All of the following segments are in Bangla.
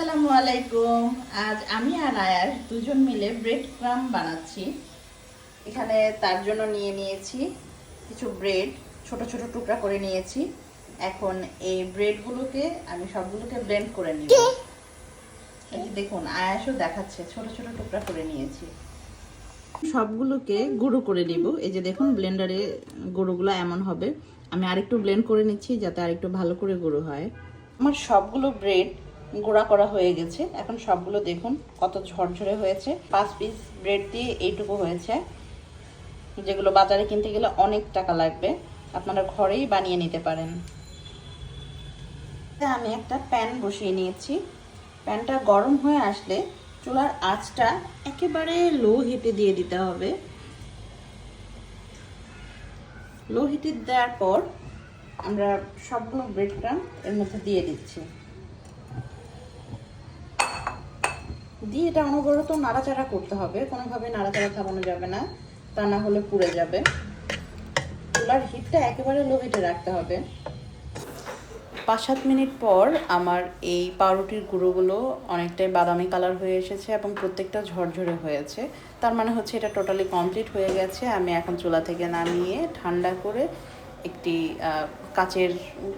আসসালামু আলাইকুম। আজ আমি আর আয়ার দুজন মিলে ব্রেড ক্রাম্ব বানাচ্ছি। এখানে তার জন্য নিয়ে নিয়েছি কিছু ব্রেড, ছোট ছোট টুকরা করে নিয়েছি। এখন এই ব্রেডগুলোকে আমি সবগুলোকে ব্লেন্ড করে নিব। এই যে দেখুন, আয়াসও দেখাচ্ছে, ছোট ছোট টুকরা করে নিয়েছি। সবগুলোকে গুঁড়ো করে নিব। এই যে দেখুন, ব্লেন্ডারে গুঁড়োগুলো এমন হবে। আমি আরেকটু ব্লেন্ড করে নিচ্ছি যাতে আরেকটু ভালো করে গুঁড়ো হয়। আমার সবগুলো ব্রেড গুঁড়া করা হয়ে গেছে। এখন সবগুলো দেখুন কত ঝরঝরে হয়েছে। 5 পিস ব্রেড দিয়ে এইটুকু হয়েছে, যেগুলো বাজারে কিনতে গেলে অনেক টাকা লাগবে। আপনারা ঘরেই বানিয়ে নিতে পারেন। আমি একটা প্যান বসিয়ে নিয়েছি। প্যানটা গরম হয়ে আসলে চুলার আঁচটা একেবারে লো হিটে দিয়ে দিতে হবে। লো হিটে দেওয়ার পর আমরা সবগুলো ব্রেড ক্রাম্ব এর মধ্যে দিয়ে দিচ্ছি। দিয়ে এটা অনবরত নাড়াচাড়া করতে হবে, কোনোভাবে নাড়াচাড়া থামানো যাবে না, তা না হলে পুড়ে যাবে। চুলার হিটটা একেবারে লো হিটে রাখতে হবে। 5-7 মিনিট পর আমার এই পাউরুটির গুঁড়োগুলো অনেকটাই বাদামি কালার হয়ে এসেছে এবং প্রত্যেকটা ঝরঝরে হয়েছে। তার মানে হচ্ছে এটা টোটালি কমপ্লিট হয়ে গেছে। আমি এখন চুলা থেকে নামিয়ে ঠান্ডা করে একটি কাচের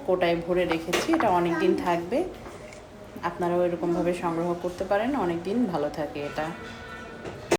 কোটায় ভরে রেখেছি। এটা অনেক দিন থাকবে। আপনারাও এরকমভাবে সংগ্রহ করতে পারেন, অনেক দিন ভালো থাকে এটা।